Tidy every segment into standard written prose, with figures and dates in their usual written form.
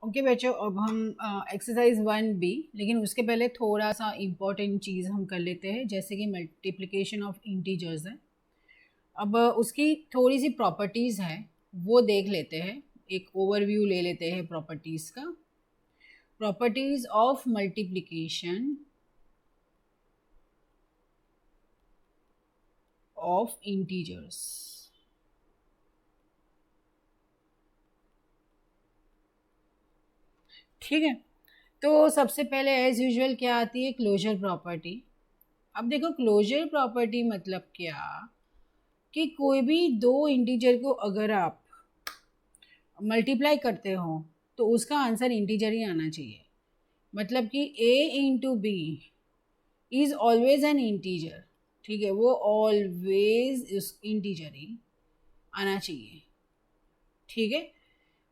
Okay बच्चों, अब हम एक्सरसाइज 1B, लेकिन उसके पहले थोड़ा सा इम्पोर्टेंट चीज़ हम कर लेते हैं, जैसे कि मल्टीप्लिकेशन ऑफ इंटीजर्स है। अब उसकी थोड़ी सी प्रॉपर्टीज़ हैं, वो देख लेते हैं। एक ओवरव्यू ले लेते हैं प्रॉपर्टीज़ का। Properties of multiplication of integers. ठीक है, तो सबसे पहले एज यूजुअल क्या आती है? Closure property. अब देखो, क्लोजर प्रॉपर्टी मतलब क्या कि कोई भी दो इंटीजर को अगर आप मल्टीप्लाई करते हो तो उसका आंसर इंटीजर ही आना चाहिए। मतलब कि a into B is always an integer. ठीक है, वो ऑलवेज इंटीजर ही आना चाहिए। ठीक है,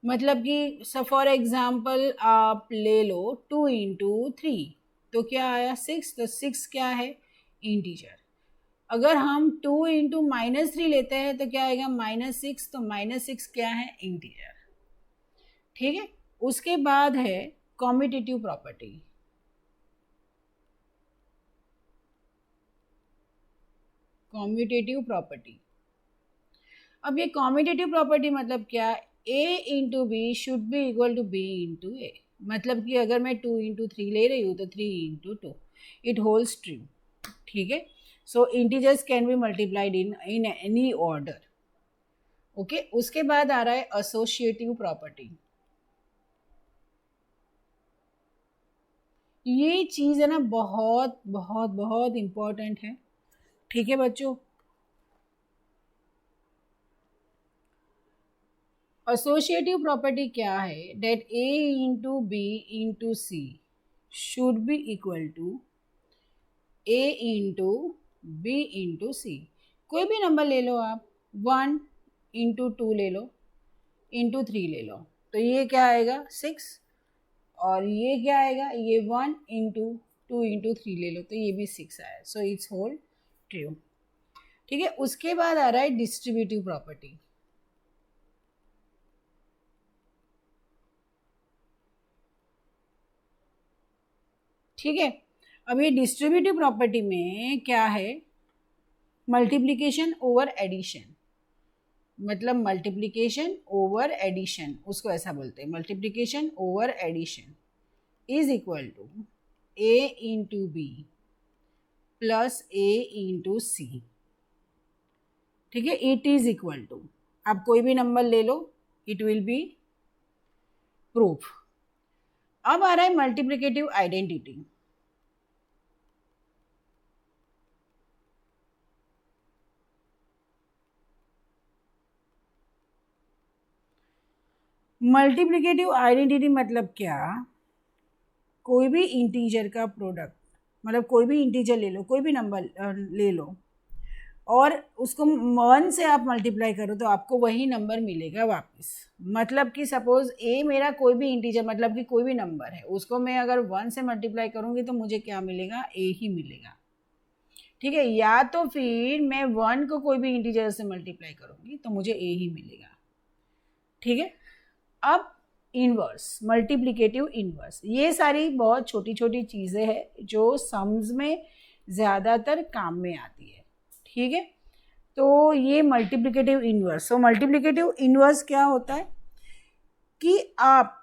मतलब कि फॉर एग्जाम्पल आप ले लो 2 इंटू 3, तो क्या आया? 6। तो 6 क्या है? इंटीजर। अगर हम 2 इंटू -3 लेते हैं तो क्या आएगा? -6। तो -6 क्या है? इंटीजर। ठीक है, उसके बाद है कॉम्यूटेटिव प्रॉपर्टी। कॉम्यूटेटिव प्रॉपर्टी, अब ये कॉम्यूटेटिव प्रॉपर्टी मतलब क्या? a into B should B equal to b into A. मतलब कि अगर मैं 2 इंटू 3 ले रही हूँ तो 3 इंटू 2 इट होल्ड्स ट्रू। ठीक है, so integers can be multiplied in any order. Okay, उसके बाद आ रहा है एसोसिएटिव प्रॉपर्टी। ये चीज़ है ना, बहुत बहुत बहुत इम्पोर्टेंट है। ठीक है बच्चों, एसोसिएटिव प्रॉपर्टी क्या है? That a into B into C should B equal to a into B into C. कोई भी नंबर ले लो आप, 1 इंटू 2 ले लो, इंटू 3 ले लो, तो ये क्या आएगा? 6। और ये क्या आएगा? ये 1 इंटू 2 इंटू 3 ले लो, तो ये भी 6 आया। So it's whole true. ठीक है, उसके बाद आ रहा है डिस्ट्रीब्यूटिव प्रॉपर्टी। ठीक है, अब ये डिस्ट्रीब्यूटिव प्रॉपर्टी में क्या है? Multiplication over addition. मतलब मल्टीप्लिकेशन ओवर एडिशन, उसको ऐसा बोलते हैं, multiplication over addition is equal to a into B plus a into C. ठीक है, इट इज इक्वल टू, आप कोई भी नंबर ले लो, इट विल बी प्रूफ। अब आ रहा है मल्टीप्लिकेटिव आइडेंटिटी। मल्टीप्लिकेटिव आइडेंटिटी मतलब क्या? कोई भी इंटीजर का प्रोडक्ट, मतलब कोई भी इंटीजर ले लो, कोई भी नंबर ले लो, और उसको 1 से आप मल्टीप्लाई करो तो आपको वही नंबर मिलेगा वापस। मतलब कि सपोज a मेरा कोई भी इंटीजर, मतलब कि कोई भी नंबर है, उसको मैं अगर 1 से मल्टीप्लाई करूँगी तो मुझे क्या मिलेगा? a ही मिलेगा। ठीक है, या तो फिर मैं 1 को कोई भी इंटीजर से मल्टीप्लाई करूँगी तो मुझे a ही मिलेगा। ठीक है, अब इनवर्स, मल्टीप्लिकेटिव इनवर्स, ये सारी बहुत छोटी छोटी चीज़ें हैं जो सम्स में ज़्यादातर काम में आती है। ठीक है, तो ये मल्टीप्लिकेटिव इनवर्स। सो मल्टीप्लिकेटिव इनवर्स क्या होता है कि आप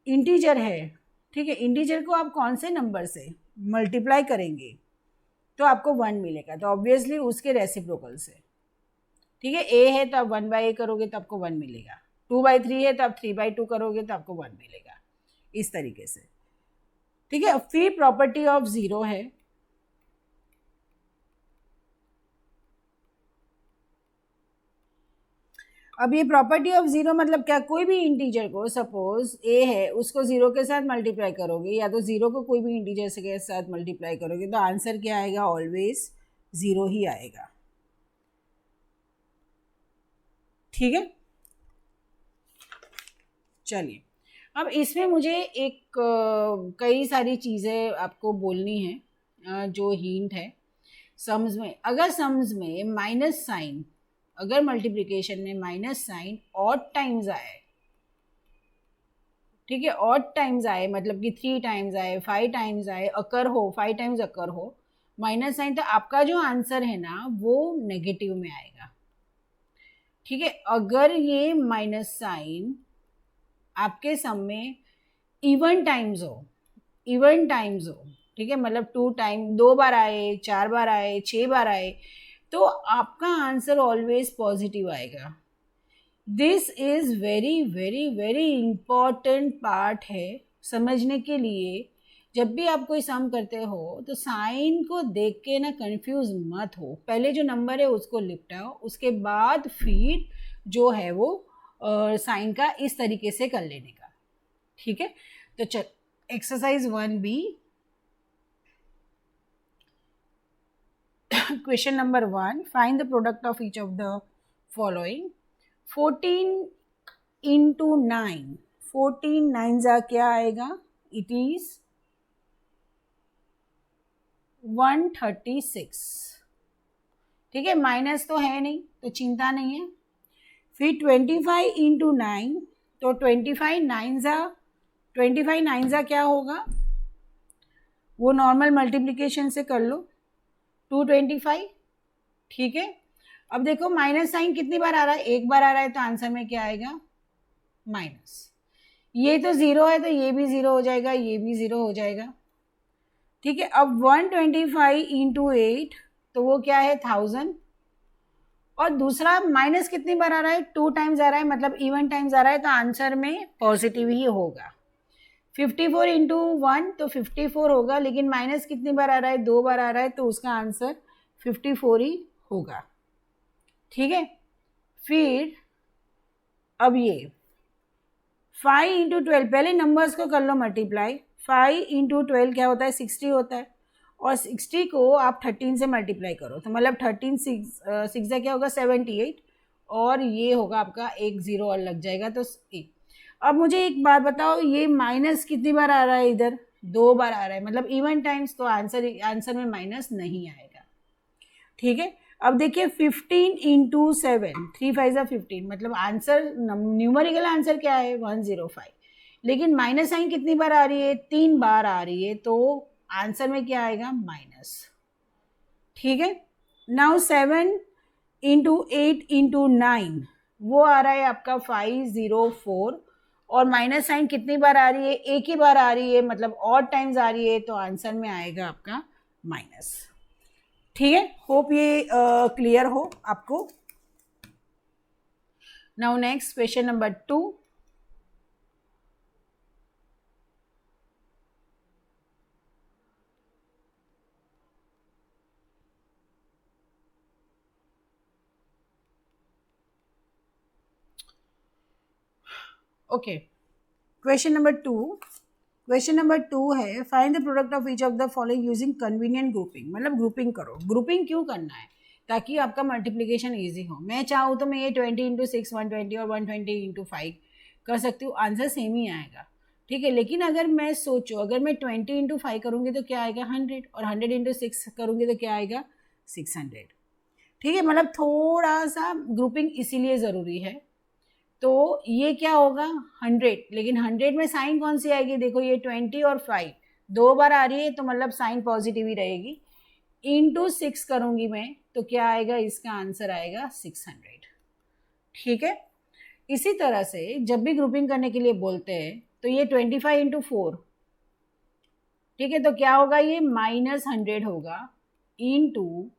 इंटीजर है, ठीक है, इंटीजर को आप कौन से नंबर से मल्टीप्लाई करेंगे तो आपको 1 मिलेगा, तो ऑब्वियसली उसके रेसिप्रोकल से। ठीक है, a है तो आप 1/a करोगे तो आपको 1 मिलेगा, 2/3 है तो आप 3/2 करोगे तो आपको 1 मिलेगा, इस तरीके से। ठीक है, फिर प्रॉपर्टी ऑफ जीरो है। अब ये प्रॉपर्टी ऑफ जीरो मतलब क्या? कोई भी इंटीजर को, सपोज a है, उसको जीरो के साथ मल्टीप्लाई करोगे, या तो जीरो को कोई भी इंटीजर के साथ मल्टीप्लाई करोगे तो आंसर क्या आएगा? ऑलवेज जीरो ही आएगा। ठीक है, चलिए, अब इसमें मुझे एक कई सारी चीज़ें आपको बोलनी है, जो हिंट है। सम्स में, अगर सम्स में माइनस साइन, अगर मल्टीप्लिकेशन में माइनस साइन ऑड टाइम्स आए ठीक है, ऑड टाइम्स आए मतलब कि 3 टाइम्स आए, 5 टाइम्स आए, अकर हो 5 टाइम्स अकर हो, माइनस साइन, तो आपका जो आंसर है ना वो नेगेटिव में आएगा। ठीक है, अगर ये माइनस साइन आपके सम में इवन टाइम्स हो, इवन टाइम्स हो, ठीक है, मतलब 2 टाइम, 2 बार आए, 4 बार आए, 6 बार आए, तो आपका आंसर ऑलवेज पॉजिटिव आएगा। This is very very very important part है समझने के लिए। जब भी आप कोई सम करते हो तो साइन को देख के ना कंफ्यूज मत हो, पहले जो नंबर है उसको निपटाओ, उसके बाद फिर जो है वो साइन का इस तरीके से कर लेने का। ठीक है, तो चल exercise 1B, question number 1, find the product of each of the following. 14 into 9, 14 9 जा क्या आएगा, इट इज 136। ठीक है, माइनस तो है नहीं तो चिंता नहीं है। फिर 25 इंटू 9, तो 25 9 जा क्या होगा, वो नॉर्मल मल्टीप्लिकेशन से कर लो, 225। ठीक है, अब देखो माइनस साइन कितनी बार आ रहा है, एक बार आ रहा है, तो आंसर में क्या आएगा, माइनस। ये तो जीरो है तो ये भी जीरो हो जाएगा, ये भी जीरो हो जाएगा। ठीक है, अब 125 इंटू 8, तो वो क्या है 1000, और दूसरा माइनस कितनी बार आ रहा है, 2 टाइम्स आ रहा है, मतलब इवन टाइम्स आ रहा है, तो आंसर में पॉजिटिव ही होगा। 54 इंटू 1 तो 54 होगा, लेकिन माइनस कितनी बार आ रहा है, 2 बार आ रहा है, तो उसका आंसर 54 ही होगा। ठीक है, फिर अब ये 5 इंटू 12, पहले नंबर्स को कर लो मल्टीप्लाई। 5 इंटू 12 क्या होता है, 60 होता है, और 60 को आप 13 से मल्टीप्लाई करो, तो मतलब 13 6 क्या होगा 78, और ये होगा आपका एक जीरो और लग जाएगा, तो 1। अब मुझे एक बात बताओ, ये माइनस कितनी बार आ रहा है, इधर 2 बार आ रहा है, मतलब इवन टाइम्स, तो आंसर में माइनस नहीं आएगा। ठीक है, अब देखिए 15 इंटू 7, 3 5 15, मतलब आंसर न्यूमरिकल आंसर क्या है 105, लेकिन माइनस साइन कितनी बार आ रही है, 3 बार आ रही है, तो आंसर में क्या आएगा, माइनस। ठीक है, नाउ 7 इंटू 8 इंटू 9, वो आ रहा है आपका 504, और माइनस साइन कितनी बार आ रही है, एक ही बार आ रही है, मतलब ऑड टाइम्स आ रही है, तो आंसर में आएगा आपका माइनस। ठीक है, होप ये क्लियर हो आपको। Now next question number 2, okay, question number two है, find the product of each of the following using convenient grouping, मतलब ग्रुपिंग करो। ग्रुपिंग क्यों करना है, ताकि आपका मल्टीप्लिकेशन इजी हो। मैं चाहूँ तो मैं ये 20 इंटू 6 120 और 120 इंटू 5 कर सकती हूँ, आंसर सेम ही आएगा। ठीक है, लेकिन अगर मैं सोचूँ, अगर मैं 20 इंटू 5 करूँगी तो क्या आएगा 100, और 100 इंटू 6 करूँगी तो क्या आएगा 600। ठीक है, मतलब थोड़ा सा ग्रुपिंग इसीलिए ज़रूरी है। तो ये क्या होगा 100, लेकिन 100 में साइन कौन सी आएगी, देखो ये 20 और 5 2 बार आ रही है, तो मतलब साइन पॉजिटिव ही रहेगी। इंटू 6 करूंगी मैं, तो क्या आएगा, इसका आंसर आएगा 600। ठीक है, इसी तरह से जब भी ग्रुपिंग करने के लिए बोलते हैं, तो ये 25 इंटू 4, ठीक है, तो क्या होगा, ये -100 होगा, इंटू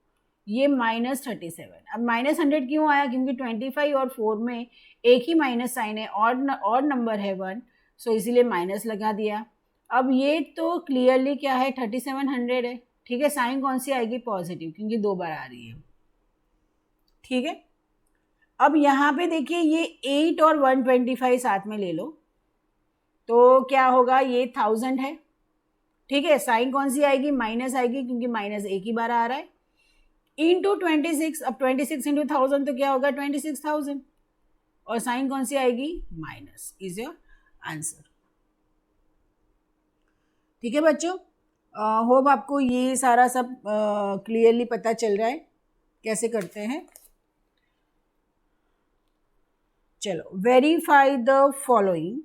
ये -37। अब -100 क्यों आया, क्योंकि 25 और 4 में एक ही माइनस साइन है, और नंबर है 1, सो इसीलिए माइनस लगा दिया। अब ये तो क्लियरली क्या है 3700 है। ठीक है, साइन कौन सी आएगी, पॉजिटिव, क्योंकि 2 बार आ रही है। ठीक है, अब यहाँ पे देखिए ये 8 और 125 साथ में ले लो, तो क्या होगा, ये 1000 है। ठीक है, साइन कौन सी आएगी, माइनस आएगी, क्योंकि माइनस एक ही बार आ रहा है, इंटू 26। अब 26 इंटू 1000 तो क्या होगा 26,000, और साइन कौन सी आएगी, माइनस, इज योर आंसर। ठीक है बच्चों, होप आपको ये सारा सब क्लियरली पता चल रहा है कैसे करते हैं। चलो, वेरीफाई द फॉलोइंग,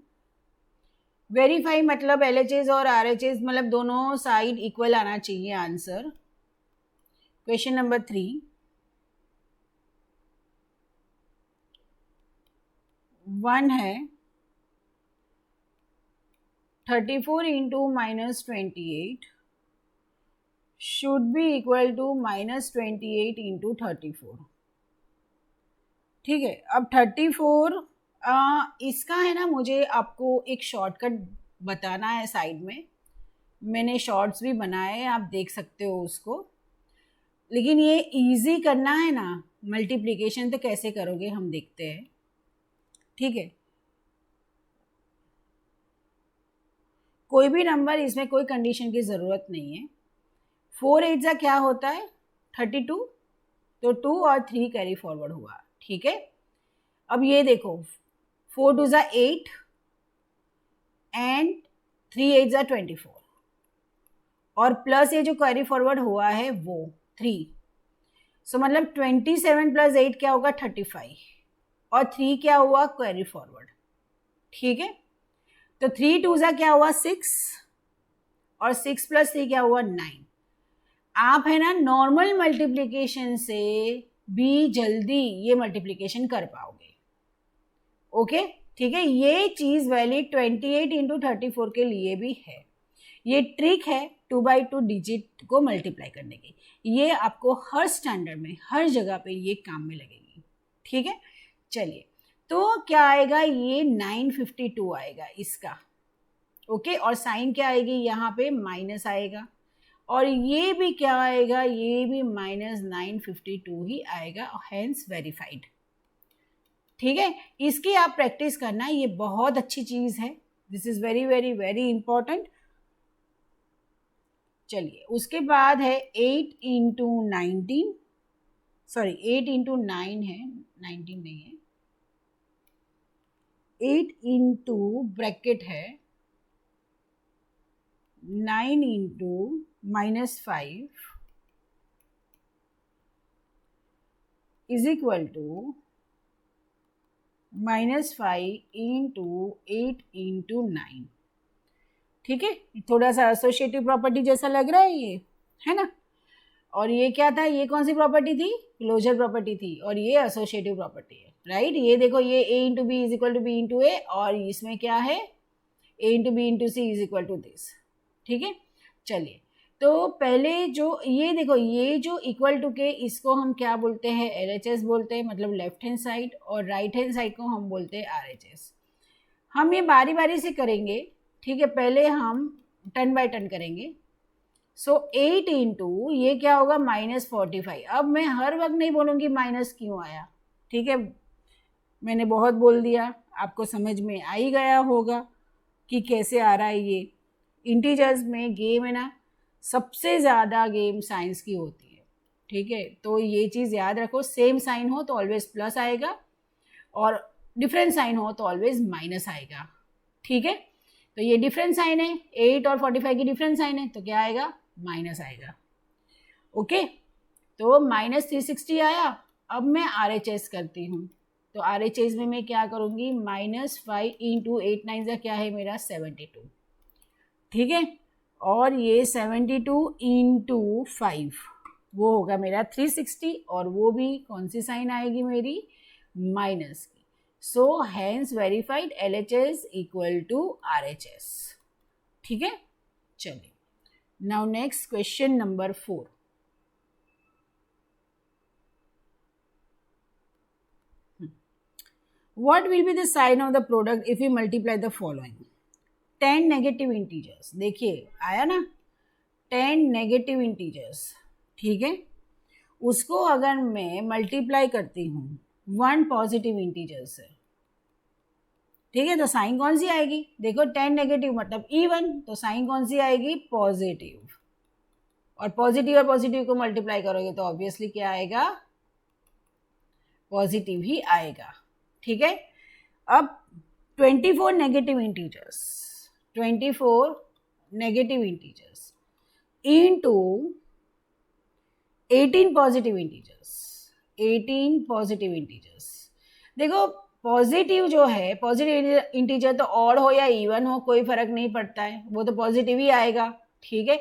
वेरीफाई मतलब LHS और RHS मतलब दोनों साइड इक्वल आना चाहिए आंसर। क्वेश्चन नंबर 3, 1 है 34 into -28 should B equal to -28 into 34। ठीक है, अब 34 इसका है ना, मुझे आपको एक शॉर्टकट बताना है साइड में। मैंने शॉर्ट्स भी बनाए हैं, आप देख सकते हो उसको। लेकिन ये इजी करना है ना, मल्टीप्लिकेशन तो कैसे करोगे हम देखते हैं। ठीक है, कोई भी नंबर, इसमें कोई कंडीशन की ज़रूरत नहीं है। 4 8 जा क्या होता है 32, तो 2 और 3 कैरी फॉरवर्ड हुआ। ठीक है, अब ये देखो 4 2 जा 8 एंड 3 8 जा 24 और प्लस ये जो कैरी फॉरवर्ड हुआ है वो 3। सो मतलब 27 + 8 क्या होगा 35 और 3 क्या हुआ कैरी फॉरवर्ड। ठीक है, तो 3 2 जा क्या हुआ 6 और 6 + 3 क्या हुआ 9। आप है ना नॉर्मल मल्टीप्लिकेशन से भी जल्दी ये मल्टीप्लिकेशन कर पाओगे। ओके, ठीक है, ये चीज वैलिड 28 इंटू 34 के लिए भी है। ये ट्रिक है 2/2 डिजिट को मल्टीप्लाई करने की। ये आपको हर स्टैंडर्ड में हर जगह पे ये काम में लगेगी। ठीक है, चलिए, तो क्या आएगा ये 952 आएगा इसका। ओके, और साइन क्या आएगी यहाँ पे माइनस आएगा और ये भी क्या आएगा, ये भी -952 ही आएगा, हेंस वेरीफाइड। ठीक है, इसकी आप प्रैक्टिस करना, ये बहुत अच्छी चीज है। This is very very very important. चलिए, उसके बाद है 8 इंटू 19, सॉरी 8 इंटू 9 है, 19 नहीं है। 8 इंटू ब्रैकेट है 9 into -5 is equal to -5 into 8 into 9। ठीक है, थोड़ा सा एसोसिएटिव प्रॉपर्टी जैसा लग रहा है ये, है ना। और ये क्या था, ये कौन सी प्रॉपर्टी थी, क्लोजर प्रॉपर्टी थी, और ये एसोसिएटिव प्रॉपर्टी है, राइट। ये देखो, ये a into B is equal to B into A, और इसमें क्या है a into B into C is equal to this. ठीक है, चलिए, तो पहले जो ये देखो, ये जो इक्वल टू के इसको हम क्या बोलते हैं, LHS बोलते हैं, मतलब लेफ्ट हैंड साइड, और राइट हैंड साइड को हम बोलते हैं RHS। हम ये बारी बारी से करेंगे। ठीक है, पहले हम टर्न बाय टर्न करेंगे। सो 8 इंटू ये क्या होगा -45। अब मैं हर वक्त नहीं बोलूँगी माइनस क्यों आया। ठीक है, मैंने बहुत बोल दिया, आपको समझ में आ ही गया होगा कि कैसे आ रहा है ये। इंटीजर्स में गेम है ना, सबसे ज़्यादा गेम साइंस की होती है। ठीक है, तो ये चीज़ याद रखो, सेम साइन हो तो ऑलवेज प्लस आएगा और डिफरेंट साइन हो तो ऑलवेज माइनस आएगा। ठीक है, तो ये डिफरेंट साइन है, 8 और 45 की डिफरेंट साइन है, तो क्या आएगा माइनस आएगा। ओके, तो -360 आया। अब मैं RHS करती हूँ, तो RHS में मैं क्या करूँगी, -5 इंटू 8 9 का क्या है मेरा 72। ठीक है, और ये 72 इंटू 5 वो होगा मेरा 360, और वो भी कौन सी साइन आएगी मेरी, माइनस की। So hence verified LHS equal to RHS। ठीक है, चलिए, now next question number 4। What will be the sign of the product if we multiply the following? 10 negative integers, देखिए आया ना 10 नेगेटिव इंटीजर्स। ठीक है, उसको अगर मैं मल्टीप्लाई करती हूँ 1 पॉजिटिव इंटीजर से, ठीक है, तो साइन कौन सी आएगी, देखो 10 नेगेटिव मतलब इवन, तो साइन कौन सी आएगी पॉजिटिव, और पॉजिटिव को मल्टीप्लाई करोगे तो ऑब्वियसली क्या आएगा, पॉजिटिव ही आएगा। ठीक है, अब 24 negative integers, 24 negative integers into 18 positive integers, 18 positive integers. देखो पॉजिटिव जो है, पॉजिटिव इंटीजर तो ऑड हो या इवन हो कोई फर्क नहीं पड़ता है, वो तो पॉजिटिव ही आएगा, ठीक है।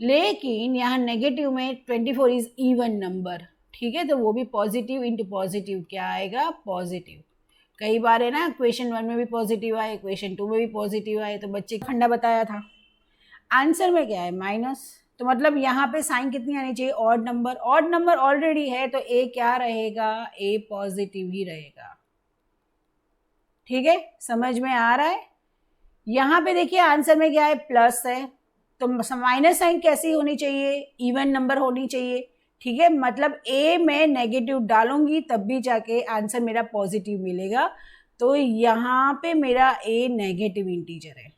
लेकिन यहाँ नेगेटिव में 24 इज इवन नंबर, ठीक है, तो वो भी पॉजिटिव इंटू पॉजिटिव क्या आएगा, पॉजिटिव। कई बार है ना, क्वेश्चन 1 में भी पॉजिटिव आए, क्वेश्चन 2 में भी पॉजिटिव आए, तो बच्चे का फंडा बताया था। आंसर में क्या है, माइनस, तो मतलब यहाँ पे साइन कितनी आनी चाहिए, odd number. Odd number already है तो ए क्या रहेगा, ए पॉजिटिव ही रहेगा, ठीक है, समझ में आ रहा है। यहाँ पे देखिए आंसर में क्या है, प्लस है, तो माइनस साइन कैसी होनी चाहिए, इवन नंबर होनी चाहिए, ठीक है, मतलब ए में नेगेटिव डालूंगी तब भी जाके आंसर मेरा पॉजिटिव मिलेगा, तो यहाँ पे मेरा ए नेगेटिव इंटीजर है।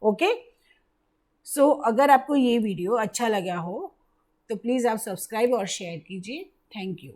ओके, सो अगर आपको ये वीडियो अच्छा लगा हो तो प्लीज़ आप सब्सक्राइब और शेयर कीजिए। Thank you.